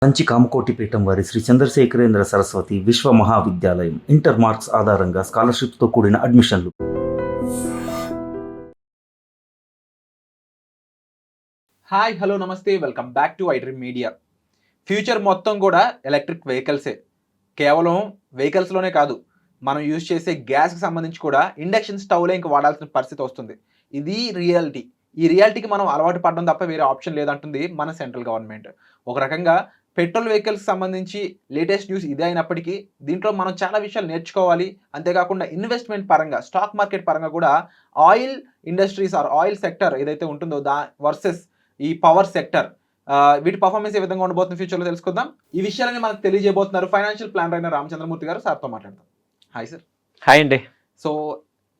కంచి కామకోటి పీఠం వారి శ్రీ చంద్రశేఖరేంద్ర సరస్వతి విశ్వ మహావిద్యాలయం ఇంటర్ మార్క్స్ ఆధారంగా స్కాలర్షిప్తో కూడిన అడ్మిషన్లు. హాయ్ హలో నమస్తే welcome back to iDream media. Future మొత్తం కూడా ఎలక్ట్రిక్ వెహికల్సే. కేవలం వెహికల్స్లోనే కాదు, మనం యూజ్ చేసే గ్యాస్కి సంబంధించి కూడా ఇండక్షన్ స్టవ్లే ఇంక వాడాల్సిన పరిస్థితి వస్తుంది. ఇది రియాలిటీ. ఈ రియాలిటీకి మనం అలవాటు పడడం తప్ప వేరే ఆప్షన్ లేదంటుంది మన సెంట్రల్ గవర్నమెంట్. ఒక రకంగా పెట్రోల్ వెహికల్స్ సంబంధించి లేటెస్ట్ న్యూస్ ఇదే అయినప్పటికీ దీంట్లో మనం చాలా విషయాలు నేర్చుకోవాలి. అంతేకాకుండా ఇన్వెస్ట్మెంట్ పరంగా, స్టాక్ మార్కెట్ పరంగా కూడా oil industries or oil sector ఏదైతే ఉంటుందో వర్సెస్ ఈ పవర్ సెక్టర్, వీటి పర్ఫార్మెన్స్ ఏ విధంగా ఉండబోతుంది ఫ్యూచర్లో తెలుసుకుందాం. ఈ విషయాలని మనకు తెలియజేయబోతున్నారు ఫైనాన్షియల్ ప్లానర్ అయిన రామచంద్రమూర్తి గారు. సార్తో మాట్లాడదాం. Hi sir. హాయ్ అండి. సో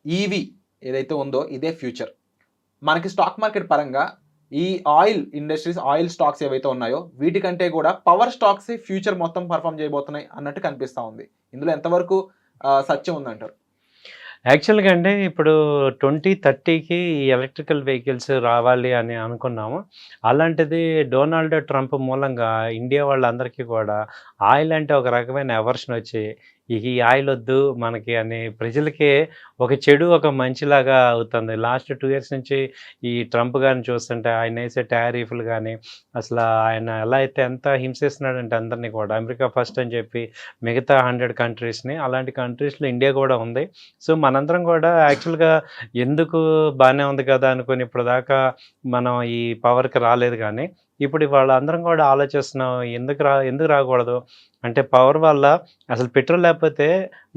ఈవీ ఏదైతే ఉందో ఇదే ఫ్యూచర్. మనకి స్టాక్ మార్కెట్ పరంగా ఈ ఆయిల్ ఇండస్ట్రీస్, ఆయిల్ స్టాక్స్ ఏవైతే ఉన్నాయో వీటికంటే కూడా పవర్ స్టాక్స్ ఫ్యూచర్ మొత్తం పర్ఫామ్ చేయబోతున్నాయి అన్నట్టు కనిపిస్తూ ఉంది. ఇందులో ఎంతవరకు సత్యం ఉందంటారు? యాక్చువల్గా అంటే ఇప్పుడు 2030కి ఈ ఎలక్ట్రికల్ వెహికల్స్ రావాలి అని అనుకున్నాము. అలాంటిది డొనాల్డ్ ట్రంప్ మూలంగా ఇండియా వాళ్ళందరికీ కూడా ఆయిల్ అంటే ఒక రకమైన ఎవర్షన్ వచ్చి ఈ ఆయిల్ వద్దు మనకి అని ప్రజలకే ఒక చెడు ఒక మంచిలాగా అవుతుంది. లాస్ట్ 2 ఇయర్స్ నుంచి ఈ ట్రంప్ గారిని చూస్తుంటే ఆయన వేసే టారిఫ్లు కానీ, అసలు ఆయన ఎలా అయితే ఎంత హింసిస్తున్నాడంటే అందరినీ కూడా, అమెరికా ఫస్ట్ అని చెప్పి మిగతా 100 కంట్రీస్ని, అలాంటి కంట్రీస్లో ఇండియా కూడా ఉంది. సో మనందరం కూడా యాక్చువల్గా ఎందుకు బాగానే ఉంది కదా అనుకుని ఇప్పుడు దాకా మనం ఈ పవర్కి రాలేదు. కానీ ఇప్పుడు వాళ్ళందరం కూడా ఆలోచిస్తున్నాం ఎందుకు రాకూడదు అంటే, పవర్ వల్ల అసలు పెట్రోల్ లేకపోతే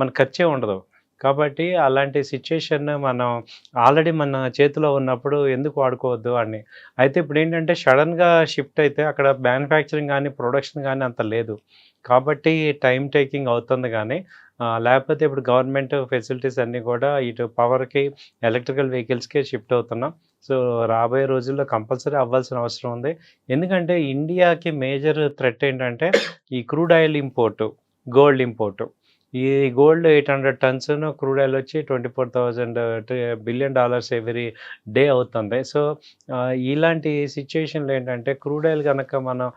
మనకు ఖర్చే ఉండదు. కాబట్టి అలాంటి సిచ్యుయేషన్ మనం ఆల్రెడీ మన చేతిలో ఉన్నప్పుడు ఎందుకు వాడుకోవద్దు అని. అయితే ఇప్పుడు ఏంటంటే సడన్గా షిఫ్ట్ అయితే అక్కడ మ్యానుఫ్యాక్చరింగ్ కానీ ప్రొడక్షన్ కానీ అంత లేదు. కాబట్టి టైం టేకింగ్ అవుతుంది. కానీ లేకపోతే ఇప్పుడు గవర్నమెంట్ ఫెసిలిటీస్ అన్నీ కూడా ఇటు పవర్కి, ఎలక్ట్రికల్ వెహికల్స్కే షిఫ్ట్ అవుతున్నాం. సో రాబోయే రోజుల్లో కంపల్సరీ అవ్వాల్సిన అవసరం ఉంది. ఎందుకంటే ఇండియాకి మేజర్ థ్రెట్ ఏంటంటే ఈ crude oil import, gold import. ఈ గోల్డ్ 800 టన్స్, క్రూడ్ ఆయిల్ వచ్చి $24,000 బిలియన్ ఎవ్రీ డే అవుతుంది. సో ఇలాంటి సిచ్యుయేషన్లో ఏంటంటే క్రూడ్ ఆయిల్ కనుక మనం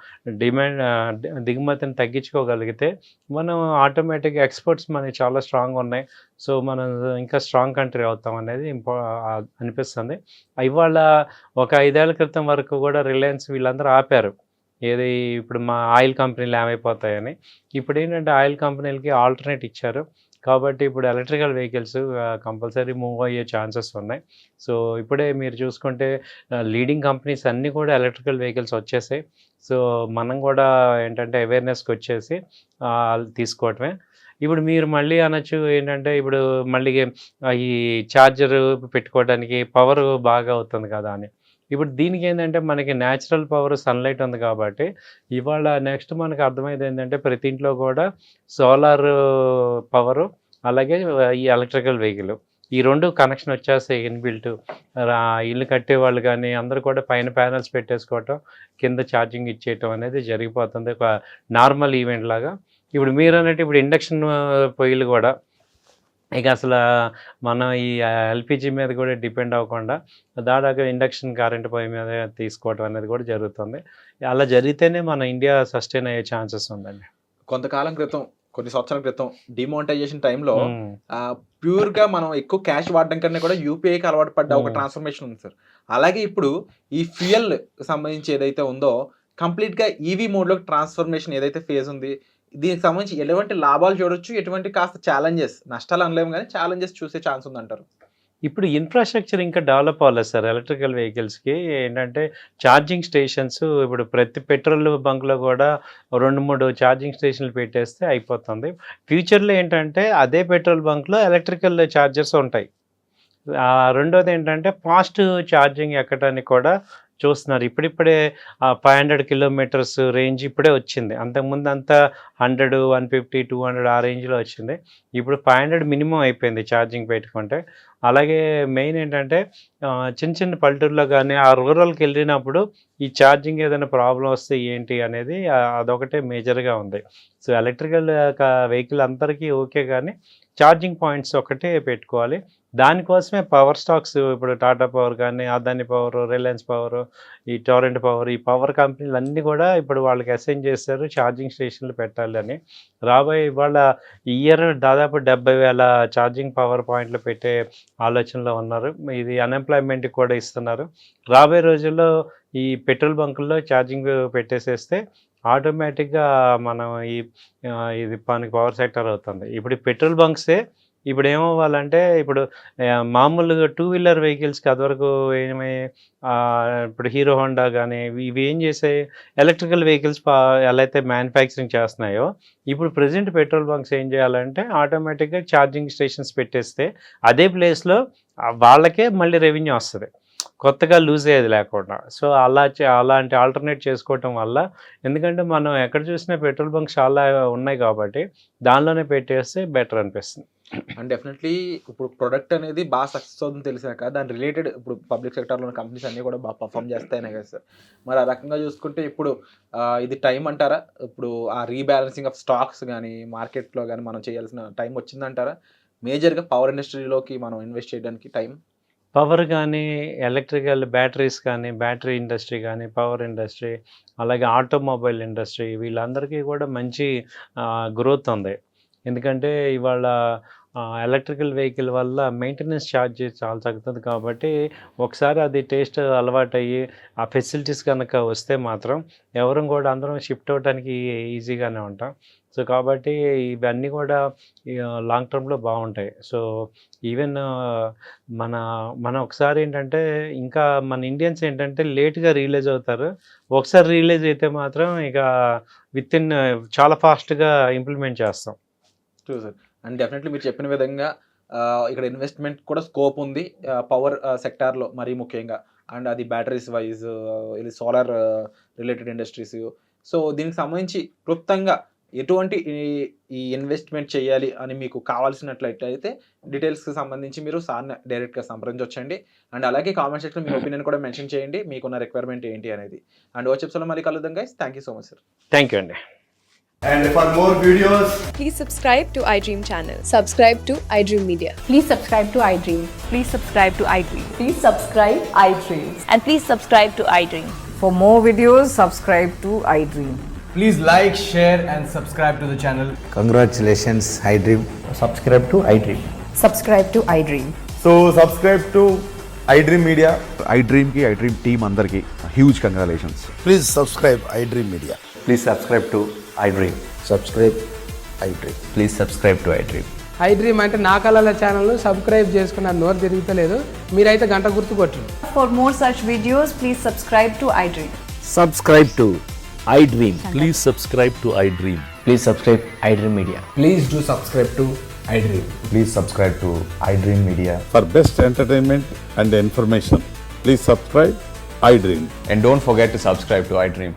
దిగుమతిని తగ్గించుకోగలిగితే మనం ఆటోమేటిక్గా ఎక్స్పోర్ట్స్ మనకి చాలా స్ట్రాంగ్ ఉన్నాయి. సో మనం ఇంకా స్ట్రాంగ్ కంట్రీ అవుతాం అనేది అనిపిస్తుంది. ఇవాళ ఒక 5 ఏళ్ల క్రితం వరకు కూడా రిలయన్స్ వీళ్ళందరూ ఆపారు. ఏది ఇప్పుడు మా ఆయిల్ కంపెనీలు ఏమైపోతాయని. ఇప్పుడు ఏంటంటే ఆయిల్ కంపెనీలకి ఆల్టర్నేట్ ఇచ్చారు. కాబట్టి ఇప్పుడు ఎలక్ట్రికల్ వెహికల్స్ కంపల్సరీ మూవ్ అయ్యే ఛాన్సెస్ ఉన్నాయి. సో ఇప్పుడే మీరు చూసుకుంటే లీడింగ్ కంపెనీస్ అన్నీ కూడా ఎలక్ట్రికల్ వెహికల్స్ వచ్చేసాయి. సో మనం కూడా ఏంటంటే అవేర్నెస్కి వచ్చేసి తీసుకోవటమే. ఇప్పుడు మీరు మళ్ళీ అనొచ్చు ఏంటంటే ఇప్పుడు మళ్ళీ ఈ ఛార్జర్ పెట్టుకోవడానికి పవర్ బాగా అవుతుంది కదా అని. ఇప్పుడు దీనికి ఏంటంటే మనకి న్యాచురల్ పవర్ సన్లైట్ ఉంది కాబట్టి ఇవాళ నెక్స్ట్ మనకు అర్థమైంది ఏంటంటే ప్రతి ఇంట్లో కూడా సోలార్ పవరు, అలాగే ఈ ఎలక్ట్రికల్ వెహికల్, ఈ 2 కనెక్షన్ వచ్చేస్తాయి ఇన్బిల్ట్. ఇల్లు కట్టేవాళ్ళు కానీ అందరూ కూడా పైన ప్యానల్స్ పెట్టేసుకోవటం, కింద ఛార్జింగ్ ఇచ్చేయటం అనేది జరిగిపోతుంది ఒక నార్మల్ ఈవెంట్ లాగా. ఇప్పుడు మీరు అన్నట్టు ఇప్పుడు ఇండక్షన్ పొయ్యిలు కూడా ఇక అసలు మనం ఈ ఎల్పిజి మీద కూడా డిపెండ్ అవ్వకుండా దాదాపు ఇండక్షన్ కరెంట్ పొయ్యి మీద తీసుకోవటం అనేది కూడా జరుగుతుంది. అలా జరిగితేనే మన ఇండియా సస్టైన్ అయ్యే ఛాన్సెస్ ఉందండి. కొంతకాలం క్రితం, కొన్ని సంవత్సరాల క్రితం డిమానిటైజేషన్ టైంలో ప్యూర్గా మనం ఎక్కువ క్యాష్ వాడడం కన్నా కూడా యూపీఐకి అలవాటు పడ్డ ఒక ట్రాన్స్ఫర్మేషన్ ఉంది సార్. అలాగే ఇప్పుడు ఈ ఫ్యూయల్ సంబంధించి ఏదైతే ఉందో కంప్లీట్గా ఈవీ మోడ్లో ట్రాన్స్ఫర్మేషన్ ఏదైతే ఫేజ్ ఉంది, దీనికి సంబంధించి ఎటువంటి లాభాలు చూడొచ్చు, ఎటువంటి కాస్త ఛాలెంజెస్, నష్టాలు అనలేము కానీ ఛాలెంజెస్ చూసే ఛాన్స్ ఉందంటారు? ఇప్పుడు ఇన్ఫ్రాస్ట్రక్చర్ ఇంకా డెవలప్ అవ్వలేదు సార్. ఎలక్ట్రికల్ వెహికల్స్కి ఏంటంటే ఛార్జింగ్ స్టేషన్స్ ఇప్పుడు ప్రతి పెట్రోల్ బంక్లో కూడా 2-3 ఛార్జింగ్ స్టేషన్లు పెట్టేస్తే అయిపోతుంది. ఫ్యూచర్లో ఏంటంటే అదే పెట్రోల్ బంక్లో ఎలక్ట్రికల్ ఛార్జర్స్ ఉంటాయి. రెండోది ఏంటంటే ఫాస్ట్ ఛార్జింగ్ ఎక్కడానికి కూడా చూస్తున్నారు. ఇప్పుడిప్పుడే 500 కిలోమీటర్స్ రేంజ్ ఇప్పుడే వచ్చింది. అంతకుముందు అంతా 100, 150, 200 ఆ రేంజ్లో వచ్చింది. ఇప్పుడు 500 మినిమం అయిపోయింది ఛార్జింగ్ పెట్టుకుంటే. అలాగే మెయిన్ ఏంటంటే చిన్న చిన్న పల్లెటూరులో కానీ ఆ రూరల్కి వెళ్ళినప్పుడు ఈ ఛార్జింగ్ ఏదైనా ప్రాబ్లం వస్తే ఏంటి అనేది అదొకటే మేజర్గా ఉంది. సో ఎలక్ట్రికల్ వెహికల్ అందరికీ ఓకే, కానీ ఛార్జింగ్ పాయింట్స్ ఒకటే పెట్టుకోవాలి. దానికోసమే పవర్ స్టాక్స్ ఇప్పుడు టాటా పవర్ కానీ, అదాని పవర్, రిలయన్స్ పవర్, ఈ టొరెంట్ పవర్, ఈ పవర్ కంపెనీలు అన్నీ కూడా ఇప్పుడు వాళ్ళకి అసైన్ చేశారు ఛార్జింగ్ స్టేషన్లు పెట్టాలని. రాబోయే ఇవాళ ఈ ఇయర్ దాదాపు 70,000 ఛార్జింగ్ పవర్ పాయింట్లు పెట్టే ఆలోచనలో ఉన్నారు. ఇది అన్‌ఎంప్లాయ్‌మెంట్‌కి కూడా ఇస్తున్నారు. రాబోయే రోజుల్లో ఈ పెట్రోల్ బంకుల్లో ఛార్జింగ్ పెట్టేసేస్తే ఆటోమేటిక్‌గా మనం ఇది మనకి పవర్ సెక్టార్ అవుతుంది. ఇప్పుడు ఈ పెట్రోల్ బంక్సే ఇప్పుడు ఏమవ్వాలంటే ఇప్పుడు మామూలుగా టూ వీలర్ వెహికల్స్‌కి అదివరకు ఇప్పుడు హీరో హోండా గానీ ఇవి ఏం చేసాయి, ఎలక్ట్రికల్ వెహికల్స్ ఎలా అయితే మ్యానుఫ్యాక్చరింగ్ చేస్తున్నాయో, ఇప్పుడు ప్రెజెంట్ పెట్రోల్ బంక్స్ ఏం చేయాలంటే ఆటోమేటిక్‌గా ఛార్జింగ్ స్టేషన్స్ పెట్టేస్తే అదే ప్లేస్‌లో వాళ్ళకే మళ్ళీ రెవెన్యూ వస్తది. కొత్తగా లూజ్ అయ్యేది లేకుండా. సో అలాంటి ఆల్టర్నేట్ చేసుకోవటం వల్ల, ఎందుకంటే మనం ఎక్కడ చూసినా పెట్రోల్ బంక్స్ చాలా ఉన్నాయి కాబట్టి దానిలోనే పెట్టేస్తే బెటర్ అనిపిస్తుంది. అండ్ డెఫినెట్లీ ఇప్పుడు ప్రొడక్ట్ అనేది బాగా సక్సెస్ అవుతుందని తెలిసాక దాని రిలేటెడ్ ఇప్పుడు పబ్లిక్ సెక్టార్లో కంపెనీస్ అన్నీ కూడా బాగా పర్ఫామ్ చేస్తాయనే కదా సార్. మరి ఆ రకంగా చూసుకుంటే ఇప్పుడు ఇది టైం అంటారా? ఇప్పుడు ఆ రీబ్యాలెన్సింగ్ ఆఫ్ స్టాక్స్ కానీ మార్కెట్లో కానీ మనం చేయాల్సిన టైం వచ్చిందంటారా? మేజర్గా పవర్ ఇండస్ట్రీలోకి మనం ఇన్వెస్ట్ చేయడానికి టైం? పవర్ కానీ, ఎలక్ట్రికల్ బ్యాటరీస్ కానీ, బ్యాటరీ ఇండస్ట్రీ కానీ, పవర్ ఇండస్ట్రీ, అలాగే ఆటోమొబైల్ ఇండస్ట్రీ వీళ్ళందరికీ కూడా మంచి గ్రోత్ ఉంది. ఎందుకంటే ఇవాళ ఎలక్ట్రికల్ వెహికల్ వల్ల మెయింటెనెన్స్ ఛార్జ్ చాలా తగ్గుతుంది కాబట్టి ఒకసారి అది టేస్ట్ అలవాటయ్యి ఆ ఫెసిలిటీస్ కనుక వస్తే మాత్రం ఎవరం కూడా అందరం షిఫ్ట్ అవ్వడానికి ఈజీగానే ఉంటాం. సో కాబట్టి ఇవన్నీ కూడా లాంగ్ టర్మ్‌లో బాగుంటాయి. సో ఈవెన్ మన ఒకసారి ఏంటంటే ఇంకా మన ఇండియన్స్ ఏంటంటే లేట్‌గా రియలైజ్ అవుతారు. ఒకసారి రియలైజ్ అయితే మాత్రం ఇక వితిన్ చాలా ఫాస్ట్‌గా ఇంప్లిమెంట్ చేస్తాం. True sir. అండ్ డెఫినెట్లీ మీరు చెప్పిన విధంగా ఇక్కడ ఇన్వెస్ట్మెంట్ కూడా స్కోప్ ఉంది పవర్ సెక్టార్లో మరీ ముఖ్యంగా. అండ్ అది బ్యాటరీస్ వైజ్, ఇది సోలార్ రిలేటెడ్ ఇండస్ట్రీస్. సో దీనికి సంబంధించి క్లుప్తంగా ఎటువంటి ఈ ఇన్వెస్ట్మెంట్ చేయాలి అని మీకు కావాల్సినట్లయితే డీటెయిల్స్కి సంబంధించి మీరు సార్ని డైరెక్ట్గా సంప్రదించవచ్చండి. అండ్ అలాగే కామెంట్ సెక్షన్లో మీ ఒపీనియన్ కూడా మెన్షన్ చేయండి, మీకున్న రిక్వైర్మెంట్ ఏంటి అనేది. అండ్ వచ్చే ఎపిసోడ్లో మళ్ళీ కలుద్దాం guys. Thank you so much sir. Thank you అండి. And for more videos, Please subscribe to iDream channel. Subscribe to iDream Media. Please subscribe to iDream. Please subscribe to iDream. Please subscribe iDream. And please subscribe to iDream. For more videos, subscribe to iDream. please like, share and subscribe to the channel. Congratulations, iDream. Subscribe to iDream. Subscribe to iDream. So subscribe to iDream Media. iDream ki iDream team andarki huge congratulations. Please subscribe iDream Media. Please subscribe to iDream. Subscribe iDream. Please subscribe to iDream. iDream అంటే నా కళల ఛానల్ను subscribe చేసుకున్న నోరు తిరుగుతలేదు, మీరైతే గంట గుర్తు కొట్టండి. For more such videos, please subscribe to iDream. Subscribe to iDream. Please subscribe to iDream. Please subscribe iDream Media. Please do subscribe to iDream. Please subscribe to iDream Media. For best entertainment and information, please subscribe iDream. And don't forget to subscribe to iDream.